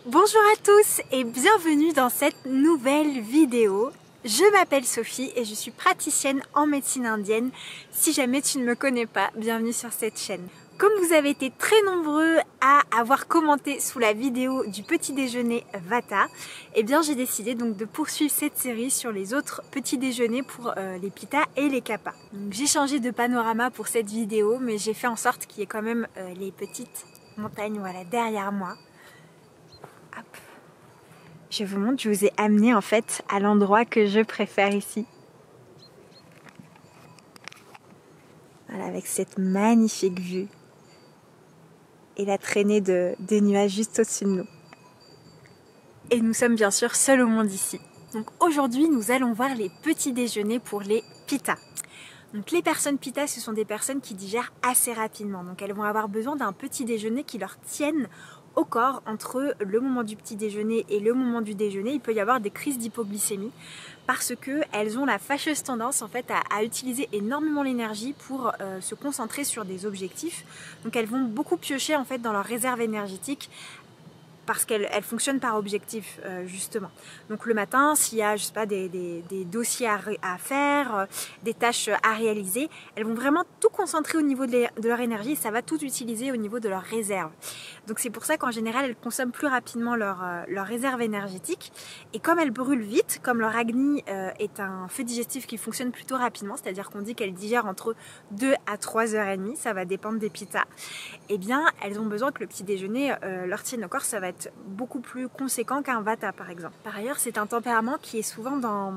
Bonjour à tous et bienvenue dans cette nouvelle vidéo. Je m'appelle Sophie et je suis praticienne en médecine indienne. Si jamais tu ne me connais pas, bienvenue sur cette chaîne. Comme vous avez été très nombreux à avoir commenté sous la vidéo du petit déjeuner Vata, eh bien j'ai décidé donc de poursuivre cette série sur les autres petits déjeuners pour les Pitta et les Kapha. J'ai changé de panorama pour cette vidéo, mais j'ai fait en sorte qu'il y ait quand même les petites montagnes voilà, derrière moi. Hop. Je vous montre, je vous ai amené en fait à l'endroit que je préfère ici. Voilà, avec cette magnifique vue et la traînée des nuages juste au-dessus de nous. Et nous sommes bien sûr seuls au monde ici. Donc aujourd'hui, nous allons voir les petits déjeuners pour les Pitta. Donc les personnes Pitta, ce sont des personnes qui digèrent assez rapidement. Donc elles vont avoir besoin d'un petit déjeuner qui leur tienne au corps entre le moment du petit déjeuner et le moment du déjeuner. Il peut y avoir des crises d'hypoglycémie parce qu'elles ont la fâcheuse tendance en fait à utiliser énormément l'énergie pour se concentrer sur des objectifs. Donc elles vont beaucoup piocher en fait dans leur réserve énergétique parce qu'elle fonctionne par objectif justement. Donc le matin, s'il y a je sais pas, des dossiers à faire, des tâches à réaliser, elles vont vraiment tout concentrer au niveau de leur énergie et ça va tout utiliser au niveau de leur réserve. Donc c'est pour ça qu'en général, elles consomment plus rapidement leur réserve énergétique. Et comme elles brûlent vite, comme leur Agni est un feu digestif qui fonctionne plutôt rapidement, c'est-à-dire qu'on dit qu'elles digèrent entre 2 à 3h30, ça va dépendre des Pitta, eh bien elles ont besoin que le petit déjeuner leur tienne au corps, ça va être beaucoup plus conséquent qu'un Vata par exemple. Par ailleurs, c'est un tempérament qui est souvent dans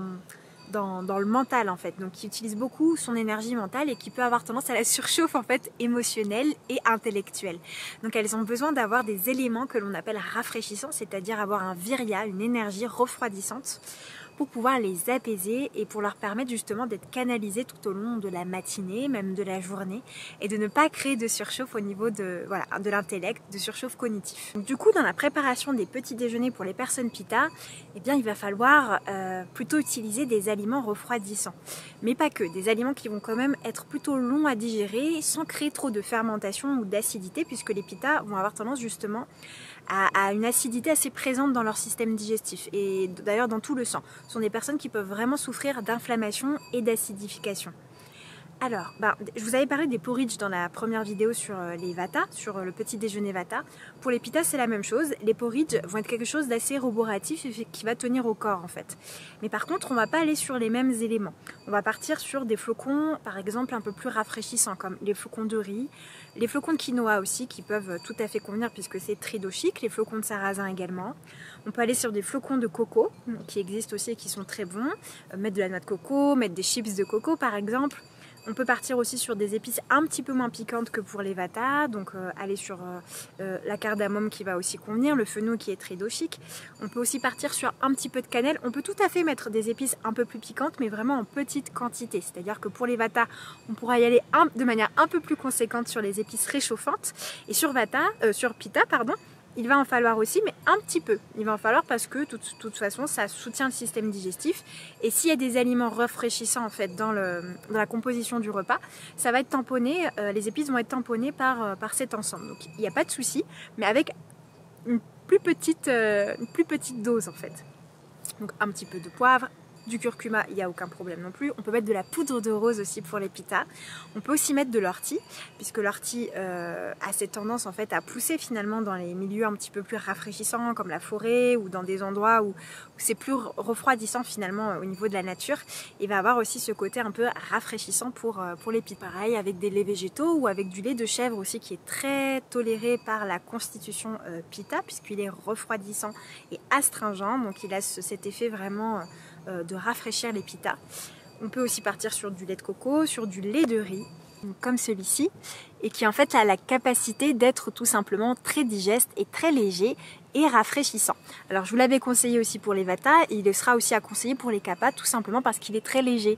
le mental en fait, donc qui utilise beaucoup son énergie mentale et qui peut avoir tendance à la surchauffe en fait émotionnelle et intellectuelle. Donc elles ont besoin d'avoir des éléments que l'on appelle rafraîchissants, c'est-à-dire avoir un virya, une énergie refroidissante pour pouvoir les apaiser et pour leur permettre justement d'être canalisés tout au long de la matinée, même de la journée, et de ne pas créer de surchauffe au niveau de l'intellect, de surchauffe cognitif. Donc, du coup, dans la préparation des petits déjeuners pour les personnes Pitta, eh bien, il va falloir plutôt utiliser des aliments refroidissants. Mais pas que, des aliments qui vont quand même être plutôt longs à digérer sans créer trop de fermentation ou d'acidité, puisque les Pitta vont avoir tendance justement à une acidité assez présente dans leur système digestif et d'ailleurs dans tout le sang. Ce sont des personnes qui peuvent vraiment souffrir d'inflammation et d'acidification. Alors, je vous avais parlé des porridge dans la première vidéo sur les Vata, sur le petit déjeuner Vata. Pour les Pitta, c'est la même chose. Les porridge vont être quelque chose d'assez roboratif et qui va tenir au corps en fait. Mais par contre, on ne va pas aller sur les mêmes éléments. On va partir sur des flocons, par exemple, un peu plus rafraîchissants, comme les flocons de riz, les flocons de quinoa aussi, qui peuvent tout à fait convenir puisque c'est tridoshique, les flocons de sarrasin également. On peut aller sur des flocons de coco, qui existent aussi et qui sont très bons. Mettre de la noix de coco, mettre des chips de coco par exemple. On peut partir aussi sur des épices un petit peu moins piquantes que pour les Vata, donc aller sur la cardamome qui va aussi convenir, le fenouil qui est tridoshique. On peut aussi partir sur un petit peu de cannelle. On peut tout à fait mettre des épices un peu plus piquantes, mais vraiment en petite quantité. C'est-à-dire que pour les Vata, on pourra y aller de manière un peu plus conséquente sur les épices réchauffantes. Et sur Pitta, il va en falloir aussi, mais un petit peu. Il va en falloir parce que, de toute façon, ça soutient le système digestif. Et s'il y a des aliments rafraîchissants, en fait, dans la composition du repas, ça va être tamponné, les épices vont être tamponnées par cet ensemble. Donc, il n'y a pas de souci, mais avec une plus petite dose, en fait. Donc, un petit peu de poivre, du curcuma, il n'y a aucun problème non plus. On peut mettre de la poudre de rose aussi pour les Pitta. On peut aussi mettre de l'ortie, puisque l'ortie a cette tendance en fait à pousser finalement dans les milieux un petit peu plus rafraîchissants, comme la forêt ou dans des endroits où c'est plus refroidissant finalement au niveau de la nature. Il va avoir aussi ce côté un peu rafraîchissant pour les Pitta. Pareil avec des laits végétaux ou avec du lait de chèvre aussi qui est très toléré par la constitution Pitta, puisqu'il est refroidissant et astringent, donc il a cet effet vraiment de rafraîchir les Pitta. On peut aussi partir sur du lait de coco, sur du lait de riz, comme celui-ci, et qui en fait a la capacité d'être tout simplement très digeste et très léger et rafraîchissant. Alors je vous l'avais conseillé aussi pour les Vata, et il sera aussi à conseiller pour les Kapha, tout simplement parce qu'il est très léger.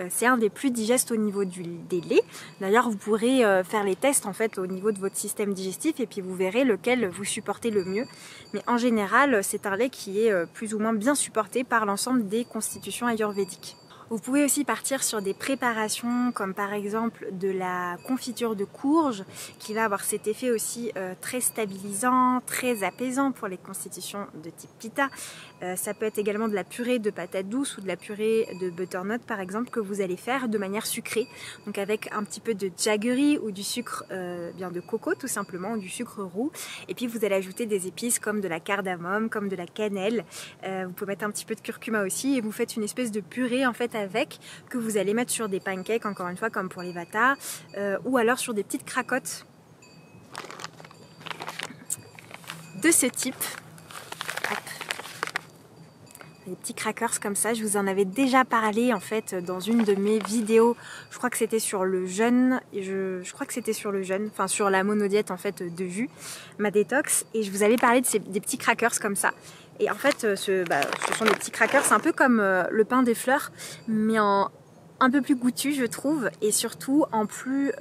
C'est un des plus digestes au niveau des laits. D'ailleurs vous pourrez faire les tests en fait au niveau de votre système digestif et puis vous verrez lequel vous supportez le mieux. Mais en général c'est un lait qui est plus ou moins bien supporté par l'ensemble des constitutions ayurvédiques. Vous pouvez aussi partir sur des préparations comme par exemple de la confiture de courge qui va avoir cet effet aussi très stabilisant, très apaisant pour les constitutions de type pita. Ça peut être également de la purée de patates douces ou de la purée de butternut par exemple que vous allez faire de manière sucrée, donc avec un petit peu de jaggery ou du sucre bien de coco tout simplement, ou du sucre roux, et puis vous allez ajouter des épices comme de la cardamome, comme de la cannelle, vous pouvez mettre un petit peu de curcuma aussi et vous faites une espèce de purée en fait avec, que vous allez mettre sur des pancakes encore une fois comme pour les vata, ou alors sur des petites cracottes de ce type. Hop. Des petits crackers comme ça, je vous en avais déjà parlé en fait dans une de mes vidéos, je crois que c'était sur le jeûne, enfin sur la monodiète en fait de jus, ma détox, et je vous avais parlé de des petits crackers comme ça. Et en fait ce sont des petits crackers, c'est un peu comme le pain des fleurs, mais un peu plus goûtu je trouve, et surtout en plus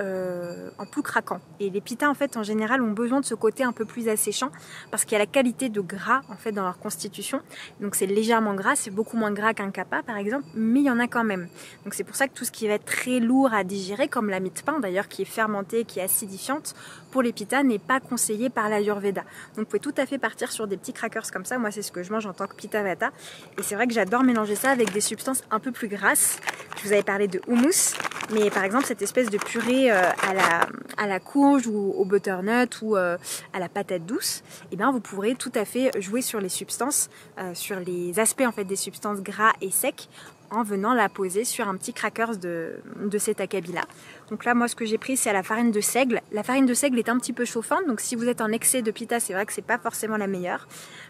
craquant. Et les pitas en fait en général ont besoin de ce côté un peu plus asséchant parce qu'il y a la qualité de gras en fait dans leur constitution, donc c'est légèrement gras, c'est beaucoup moins gras qu'un kappa par exemple, mais il y en a quand même. Donc c'est pour ça que tout ce qui va être très lourd à digérer, comme la mie de pain d'ailleurs qui est fermentée, qui est acidifiante, pour les pitas n'est pas conseillé par l'Ayurveda. Donc vous pouvez tout à fait partir sur des petits crackers comme ça, moi c'est ce que je mange en tant que pita vata, et c'est vrai que j'adore mélanger ça avec des substances un peu plus grasses. Je vous avais parlé de hummus, mais par exemple cette espèce de purée à la courge ou au butternut ou à la patate douce, et bien vous pourrez tout à fait jouer sur les substances, sur les aspects en fait des substances gras et secs, en venant la poser sur un petit crackers de cet acabit là. Donc là moi ce que j'ai pris c'est à la farine de seigle. La farine de seigle est un petit peu chauffante, donc si vous êtes en excès de pita c'est vrai que c'est pas forcément la meilleure,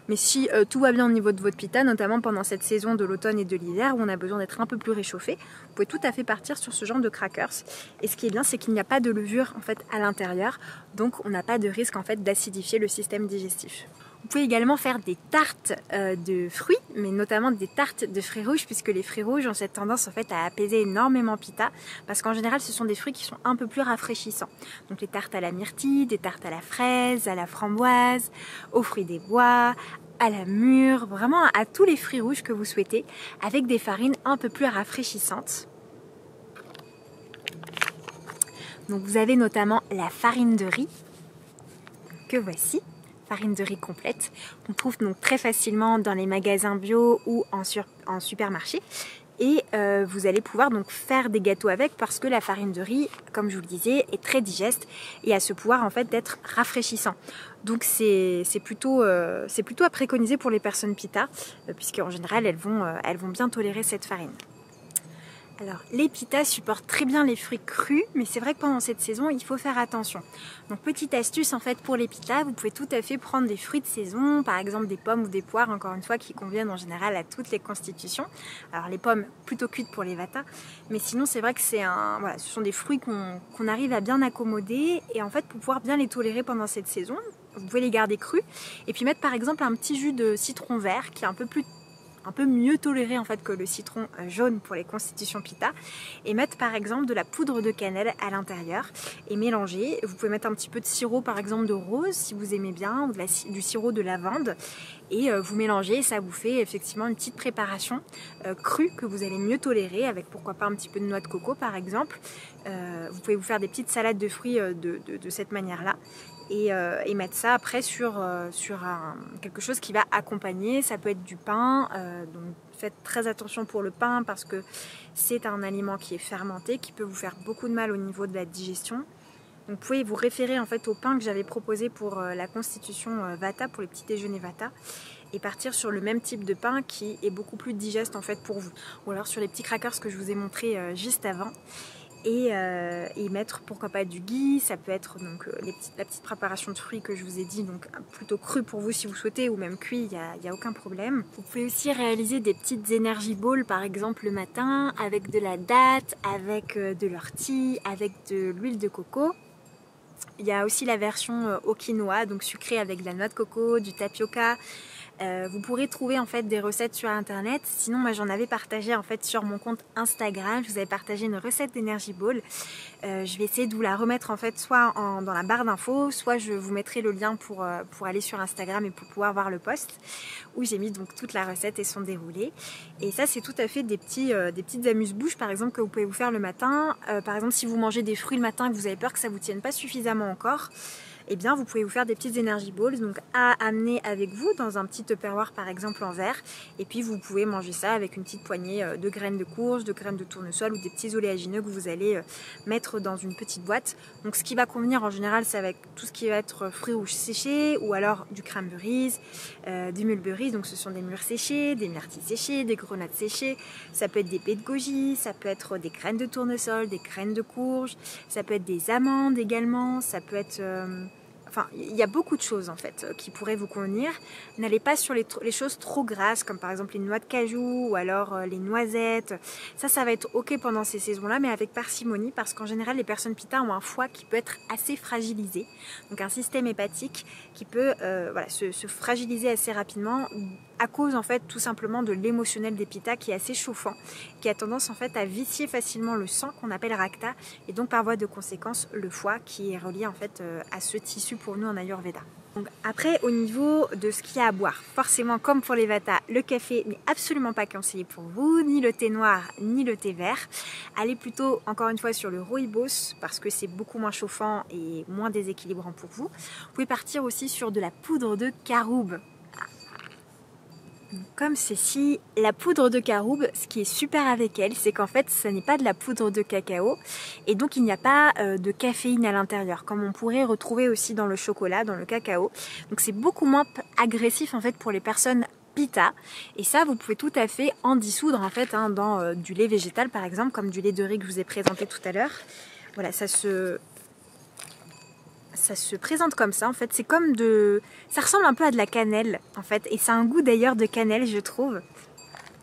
mais si tout va bien au niveau de votre pita, notamment pendant cette saison de l'automne et de l'hiver où on a besoin d'être un peu plus réchauffé, vous pouvez tout à fait partir sur ce genre de crackers. Et ce qui est bien c'est qu'il n'y a pas de levure en fait à l'intérieur, donc on n'a pas de risque en fait d'acidifier le système digestif. Vous pouvez également faire des tartes de fruits, mais notamment des tartes de fruits rouges, puisque les fruits rouges ont cette tendance en fait à apaiser énormément pita, parce qu'en général ce sont des fruits qui sont un peu plus rafraîchissants. Donc les tartes à la myrtille, des tartes à la fraise, à la framboise, aux fruits des bois, à la mûre, vraiment à tous les fruits rouges que vous souhaitez, avec des farines un peu plus rafraîchissantes. Donc vous avez notamment la farine de riz, que voici. Farine de riz complète, qu'on trouve donc très facilement dans les magasins bio ou en supermarché. Et vous allez pouvoir donc faire des gâteaux avec, parce que la farine de riz, comme je vous le disais, est très digeste et a ce pouvoir en fait d'être rafraîchissant. Donc c'est plutôt à préconiser pour les personnes pita, puisqu'en général elles vont bien tolérer cette farine. Alors les pitas supportent très bien les fruits crus, mais c'est vrai que pendant cette saison il faut faire attention. Donc petite astuce en fait pour les pitas, vous pouvez tout à fait prendre des fruits de saison, par exemple des pommes ou des poires, encore une fois, qui conviennent en général à toutes les constitutions. Alors les pommes plutôt cuites pour les vata, mais sinon c'est vrai que ce sont des fruits qu'on arrive à bien accommoder, et en fait pour pouvoir bien les tolérer pendant cette saison, vous pouvez les garder crus et puis mettre par exemple un petit jus de citron vert qui est un peu mieux toléré en fait que le citron jaune pour les constitutions pita, et mettre par exemple de la poudre de cannelle à l'intérieur et mélanger. Vous pouvez mettre un petit peu de sirop par exemple de rose si vous aimez bien, ou du sirop de lavande, et vous mélangez, et ça vous fait effectivement une petite préparation crue que vous allez mieux tolérer, avec pourquoi pas un petit peu de noix de coco par exemple. Vous pouvez vous faire des petites salades de fruits de cette manière là, et mettre ça après sur quelque chose qui va accompagner. Ça peut être du pain, donc faites très attention pour le pain parce que c'est un aliment qui est fermenté, qui peut vous faire beaucoup de mal au niveau de la digestion. Donc vous pouvez vous référer en fait au pain que j'avais proposé pour la constitution vata, pour les petits déjeuners vata, et partir sur le même type de pain qui est beaucoup plus digeste en fait pour vous, ou alors sur les petits crackers que je vous ai montré juste avant. Et mettre pourquoi pas du ghee, ça peut être donc la petite préparation de fruits que je vous ai dit, donc plutôt cru pour vous si vous souhaitez, ou même cuit, il n'y a aucun problème. Vous pouvez aussi réaliser des petites energy balls par exemple le matin, avec de la date, avec de l'ortie, avec de l'huile de coco. Il y a aussi la version au quinoa, donc sucrée avec de la noix de coco, du tapioca, Vous pourrez trouver en fait des recettes sur internet. Sinon moi j'en avais partagé en fait sur mon compte Instagram. Je vous avais partagé une recette d'Energy Ball. Je vais essayer de vous la remettre en fait soit dans la barre d'infos, soit je vous mettrai le lien pour aller sur Instagram et pour pouvoir voir le post où j'ai mis donc toute la recette et son déroulé. Et ça c'est tout à fait des petites amuse-bouches par exemple que vous pouvez vous faire le matin. Par exemple si vous mangez des fruits le matin et que vous avez peur que ça vous tienne pas suffisamment encore, eh bien vous pouvez vous faire des petites Energy Balls donc à amener avec vous dans un petit tupperware par exemple en verre, et puis vous pouvez manger ça avec une petite poignée de graines de courge, de graines de tournesol ou des petits oléagineux que vous allez mettre dans une petite boîte. Donc ce qui va convenir en général c'est avec tout ce qui va être fruits rouges séchés ou alors du cranberries, du mulberries, donc ce sont des mûres séchées, des myrtilles séchées, des grenades séchées, ça peut être des baies de goji, ça peut être des graines de tournesol, des graines de courge, ça peut être des amandes également, ça peut être... Enfin, il y a beaucoup de choses en fait qui pourraient vous convenir. N'allez pas sur les choses trop grasses comme par exemple les noix de cajou ou alors les noisettes. Ça va être ok pendant ces saisons-là, mais avec parcimonie parce qu'en général les personnes pitta ont un foie qui peut être assez fragilisé. Donc un système hépatique qui peut se fragiliser assez rapidement à cause en fait tout simplement de l'émotionnel des pitta qui est assez chauffant, qui a tendance en fait à vicier facilement le sang qu'on appelle rakta et donc par voie de conséquence le foie qui est relié en fait à ce tissu pour nous en Ayurveda. Donc après au niveau de ce qu'il y a à boire, forcément comme pour les Vata, le café n'est absolument pas conseillé pour vous, ni le thé noir ni le thé vert. Allez plutôt encore une fois sur le rooibos parce que c'est beaucoup moins chauffant et moins déséquilibrant pour vous. Vous pouvez partir aussi sur de la poudre de caroube. Comme ceci, la poudre de caroube, ce qui est super avec elle, c'est qu'en fait, ce n'est pas de la poudre de cacao et donc il n'y a pas de caféine à l'intérieur, comme on pourrait retrouver aussi dans le chocolat, dans le cacao. Donc c'est beaucoup moins agressif en fait pour les personnes pitta, et ça vous pouvez tout à fait en dissoudre en fait dans du lait végétal par exemple, comme du lait de riz que je vous ai présenté tout à l'heure. Voilà, ça se présente comme ça en fait, c'est comme ça ressemble un peu à de la cannelle en fait, et ça a un goût d'ailleurs de cannelle je trouve.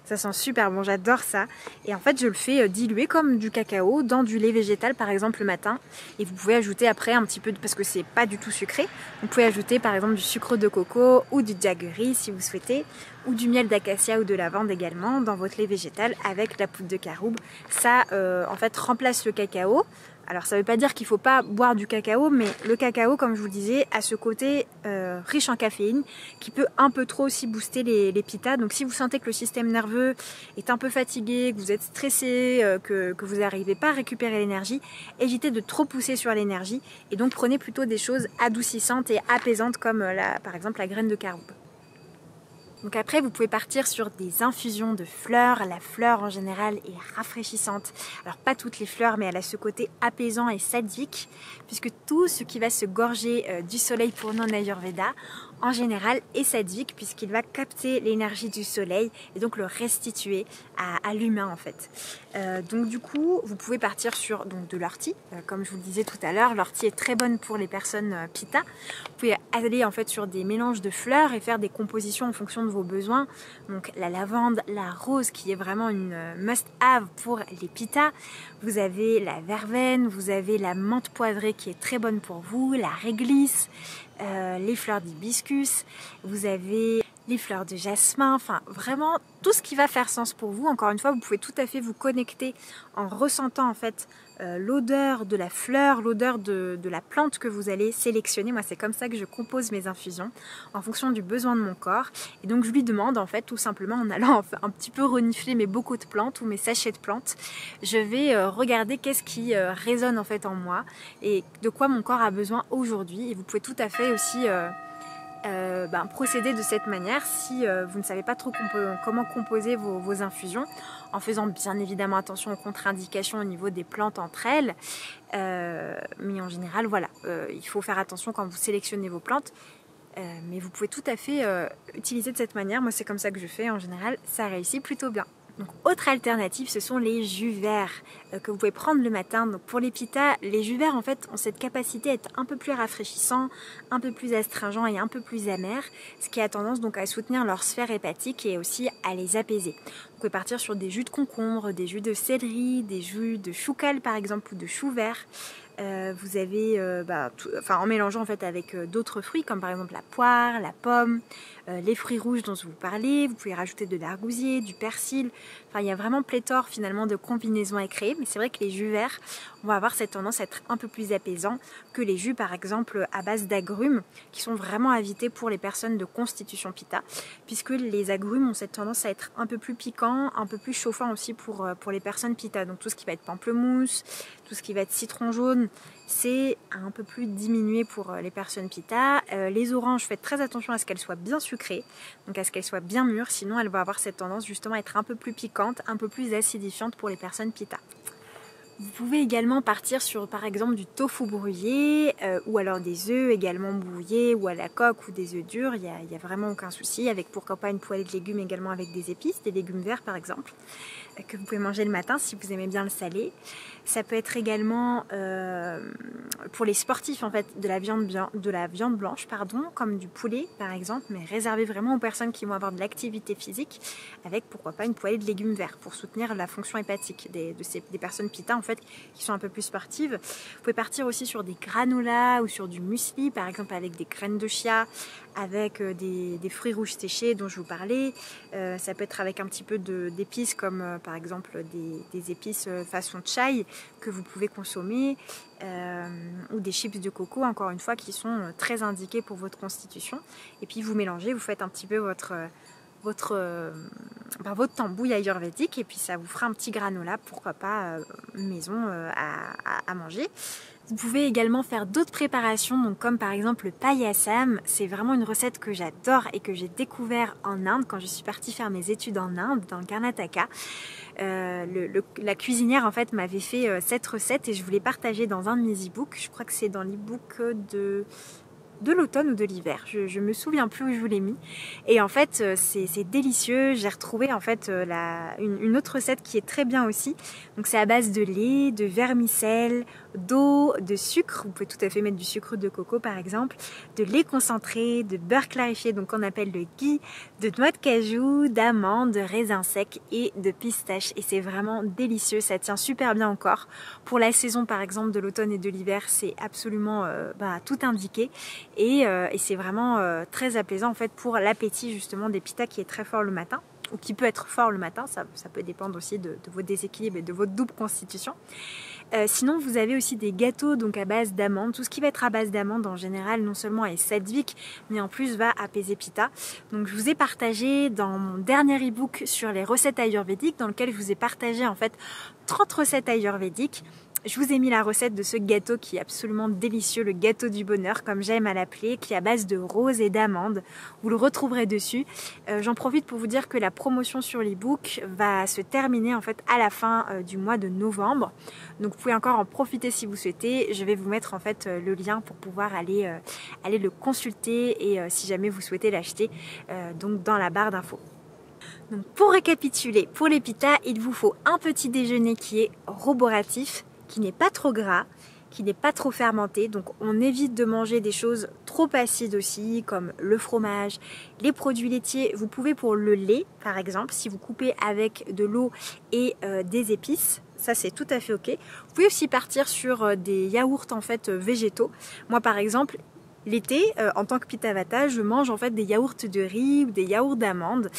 Ça sent super bon, j'adore ça. Et en fait je le fais diluer comme du cacao dans du lait végétal par exemple le matin, et vous pouvez ajouter après un petit peu, parce que c'est pas du tout sucré, vous pouvez ajouter par exemple du sucre de coco ou du jaggery si vous souhaitez, ou du miel d'acacia ou de lavande également dans votre lait végétal avec la poudre de caroube. Ça en fait remplace le cacao. Alors ça ne veut pas dire qu'il ne faut pas boire du cacao, mais le cacao, comme je vous le disais, a ce côté riche en caféine qui peut un peu trop aussi booster les pittas. Donc si vous sentez que le système nerveux est un peu fatigué, que vous êtes stressé, que vous n'arrivez pas à récupérer l'énergie, évitez de trop pousser sur l'énergie et donc prenez plutôt des choses adoucissantes et apaisantes comme par exemple la graine de caroube. Donc après vous pouvez partir sur des infusions de fleurs. La fleur en général est rafraîchissante. Alors pas toutes les fleurs, mais elle a ce côté apaisant et sadique, puisque tout ce qui va se gorger du soleil pour nous en Ayurveda en général est sadique, puisqu'il va capter l'énergie du soleil et donc le restituer à l'humain en fait. Donc du coup vous pouvez partir sur de l'ortie, comme je vous le disais tout à l'heure. L'ortie est très bonne pour les personnes pitta. Vous pouvez aller en fait sur des mélanges de fleurs et faire des compositions en fonction de vos besoins. Donc la lavande, la rose qui est vraiment une must-have pour les pitta. Vous avez la verveine, vous avez la menthe poivrée qui est très bonne pour vous, la réglisse, les fleurs d'hibiscus, vous avez les fleurs de jasmin, enfin vraiment tout ce qui va faire sens pour vous. Encore une fois, vous pouvez tout à fait vous connecter en ressentant en fait l'odeur de la fleur, l'odeur de la plante que vous allez sélectionner. Moi c'est comme ça que je compose mes infusions en fonction du besoin de mon corps, et donc je lui demande en fait tout simplement en allant un petit peu renifler mes bocaux de plantes ou mes sachets de plantes, je vais regarder qu'est-ce qui résonne en fait en moi et de quoi mon corps a besoin aujourd'hui. Et vous pouvez tout à fait aussi procéder de cette manière si vous ne savez pas trop comment composer vos infusions, en faisant bien évidemment attention aux contre-indications au niveau des plantes entre elles, mais en général voilà, il faut faire attention quand vous sélectionnez vos plantes, mais vous pouvez tout à fait utiliser de cette manière. Moi c'est comme ça que je fais en général, ça réussit plutôt bien. Donc, autre alternative, ce sont les jus verts que vous pouvez prendre le matin. Donc, pour les pitta, les jus verts en fait ont cette capacité à être un peu plus rafraîchissants, un peu plus astringents et un peu plus amers, ce qui a tendance donc à soutenir leur sphère hépatique et aussi à les apaiser. Vous pouvez partir sur des jus de concombre, des jus de céleri, des jus de chou cal par exemple ou de chou vert. Vous avez en mélangeant en fait avec d'autres fruits comme par exemple la poire, la pomme, les fruits rouges dont je vous parlais, vous pouvez rajouter de l'argousier, du persil, enfin il y a vraiment pléthore finalement de combinaisons à créer, mais c'est vrai que les jus verts vont avoir cette tendance à être un peu plus apaisants que les jus par exemple à base d'agrumes qui sont vraiment à éviter pour les personnes de constitution pitta, puisque les agrumes ont cette tendance à être un peu plus piquants, un peu plus chauffants aussi pour les personnes pitta, donc tout ce qui va être pamplemousse, tout ce qui va être citron jaune, c'est un peu plus diminué pour les personnes pitta. Les oranges, faites très attention à ce qu'elles soient bien sucrées, donc à ce qu'elles soient bien mûres, sinon elles vont avoir cette tendance justement à être un peu plus piquantes, un peu plus acidifiantes pour les personnes pitta. Vous pouvez également partir sur par exemple du tofu brouillé ou alors des œufs également brouillés ou à la coque ou des œufs durs, il n'y a vraiment aucun souci, avec pourquoi pas une poêlée de légumes également avec des épices, des légumes verts par exemple, que vous pouvez manger le matin si vous aimez bien le salé. Ça peut être également pour les sportifs en fait de la viande blanche pardon, comme du poulet par exemple, mais réservé vraiment aux personnes qui vont avoir de l'activité physique, avec pourquoi pas une poêlée de légumes verts pour soutenir la fonction hépatique des personnes pitta en fait qui sont un peu plus sportives. Vous pouvez partir aussi sur des granolas ou sur du muesli par exemple avec des graines de chia, avec des fruits rouges séchés dont je vous parlais. Ça peut être avec un petit peu d'épices comme par exemple des épices façon chai que vous pouvez consommer, ou des chips de coco encore une fois qui sont très indiqués pour votre constitution, et puis vous mélangez, vous faites un petit peu votre tambouille ayurvédique et puis ça vous fera un petit granola, pourquoi pas maison à manger. Vous pouvez également faire d'autres préparations, donc comme par exemple le payasam. C'est vraiment une recette que j'adore et que j'ai découvert en Inde quand je suis partie faire mes études en Inde, dans le Karnataka. La cuisinière en fait m'avait fait cette recette et je voulais partager dans un de mes e-books. Je crois que c'est dans l'e-book de l'automne ou de l'hiver, je me souviens plus où je vous l'ai mis, et en fait c'est délicieux. J'ai retrouvé en fait une autre recette qui est très bien aussi, donc c'est à base de lait, de vermicelle, d'eau, de sucre, vous pouvez tout à fait mettre du sucre de coco par exemple, de lait concentré, de beurre clarifié donc qu'on appelle le ghee, de noix de cajou, d'amandes, de raisins secs et de pistaches, et c'est vraiment délicieux, ça tient super bien au corps. Pour la saison par exemple de l'automne et de l'hiver, c'est absolument tout indiqué. Et c'est vraiment très apaisant en fait pour l'appétit justement des pitta qui est très fort le matin, ou qui peut être fort le matin, ça peut dépendre aussi de vos déséquilibres et de votre double constitution. Sinon vous avez aussi des gâteaux donc à base d'amandes. Tout ce qui va être à base d'amandes en général non seulement est sattvique mais en plus va apaiser pitta. Donc je vous ai partagé dans mon dernier e-book sur les recettes ayurvédiques, dans lequel je vous ai partagé en fait 30 recettes ayurvédiques. Je vous ai mis la recette de ce gâteau qui est absolument délicieux, le gâteau du bonheur comme j'aime à l'appeler, qui est à base de roses et d'amandes. Vous le retrouverez dessus. J'en profite pour vous dire que la promotion sur l'e-book va se terminer en fait à la fin du mois de novembre. Donc vous pouvez encore en profiter si vous souhaitez. Je vais vous mettre en fait le lien pour pouvoir aller le consulter et si jamais vous souhaitez l'acheter donc dans la barre d'infos. Donc pour récapituler, pour les pitta, il vous faut un petit déjeuner qui est roboratif, qui n'est pas trop gras, qui n'est pas trop fermenté. Donc on évite de manger des choses trop acides aussi, comme le fromage, les produits laitiers. Vous pouvez pour le lait, par exemple, si vous coupez avec de l'eau et des épices, ça c'est tout à fait ok. Vous pouvez aussi partir sur des yaourts en fait végétaux. Moi par exemple, l'été, en tant que Pitta Vata, je mange en fait des yaourts de riz ou des yaourts d'amandes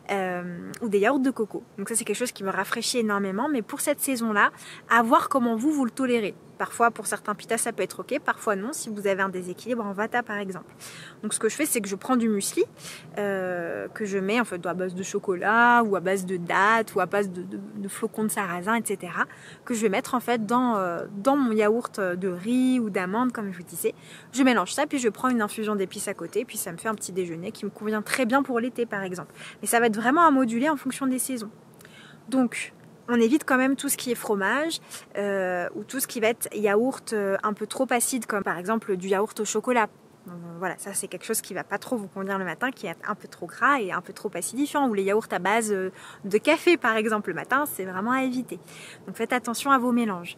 ou des yaourts de coco. Donc ça c'est quelque chose qui me rafraîchit énormément, mais pour cette saison-là, à voir comment vous le tolérez. Parfois pour certains Pitta ça peut être ok, parfois non si vous avez un déséquilibre en Vata par exemple. Donc ce que je fais c'est que je prends du muesli que je mets en fait à base de chocolat ou à base de dattes ou à base de flocons de sarrasin, etc. que je vais mettre en fait dans mon yaourt de riz ou d'amandes comme je vous disais. Je mélange ça puis je prends une infusion d'épices à côté, puis ça me fait un petit déjeuner qui me convient très bien pour l'été par exemple. Mais ça va être vraiment à moduler en fonction des saisons. Donc on évite quand même tout ce qui est fromage ou tout ce qui va être yaourt un peu trop acide, comme par exemple du yaourt au chocolat. Voilà, ça c'est quelque chose qui va pas trop vous convenir le matin, qui est un peu trop gras et un peu trop acidifiant, ou les yaourts à base de café par exemple le matin, c'est vraiment à éviter. Donc faites attention à vos mélanges.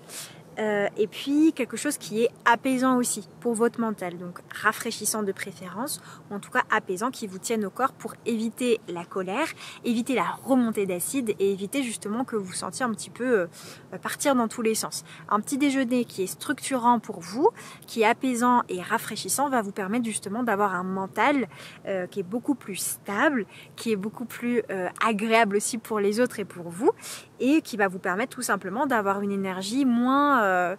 et puis quelque chose qui est apaisant aussi pour votre mental, donc rafraîchissant de préférence, ou en tout cas apaisant, qui vous tienne au corps pour éviter la colère, éviter la remontée d'acide et éviter justement que vous sentiez un petit peu partir dans tous les sens. Un petit déjeuner qui est structurant pour vous, qui est apaisant et rafraîchissant, va vous permettre justement d'avoir un mental qui est beaucoup plus stable, qui est beaucoup plus agréable aussi pour les autres et pour vous, et qui va vous permettre tout simplement d'avoir une énergie moins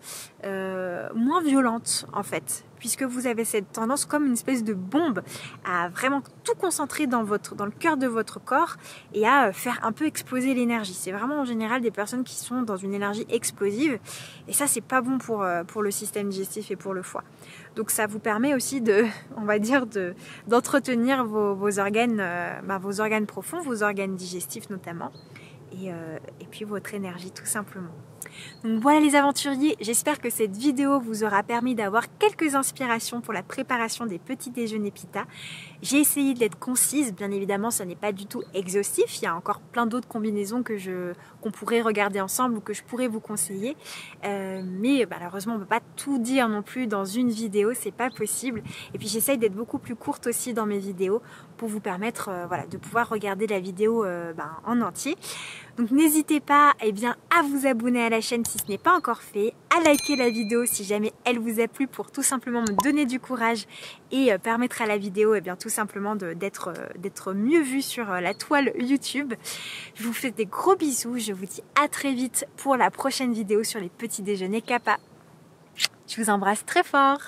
violente en fait, puisque vous avez cette tendance comme une espèce de bombe à vraiment tout concentrer dans le cœur de votre corps et à faire un peu exploser l'énergie. C'est vraiment en général des personnes qui sont dans une énergie explosive, et ça c'est pas bon pour le système digestif et pour le foie. Donc ça vous permet aussi d'entretenir vos organes, vos organes profonds, vos organes digestifs notamment, et puis votre énergie tout simplement. Donc voilà les aventuriers, j'espère que cette vidéo vous aura permis d'avoir quelques inspirations pour la préparation des petits déjeuners pita. J'ai essayé d'être concise, bien évidemment ça n'est pas du tout exhaustif, il y a encore plein d'autres combinaisons qu'on pourrait regarder ensemble ou que je pourrais vous conseiller, mais malheureusement on ne peut pas tout dire non plus dans une vidéo, c'est pas possible. Et puis j'essaye d'être beaucoup plus courte aussi dans mes vidéos pour vous permettre de pouvoir regarder la vidéo en entier. Donc n'hésitez pas à vous abonner à la chaîne si ce n'est pas encore fait, à liker la vidéo si jamais elle vous a plu pour tout simplement me donner du courage et permettre à la vidéo tout simplement d'être mieux vue sur la toile YouTube. Je vous fais des gros bisous, je vous dis à très vite pour la prochaine vidéo sur les petits déjeuners Kappa. Je vous embrasse très fort.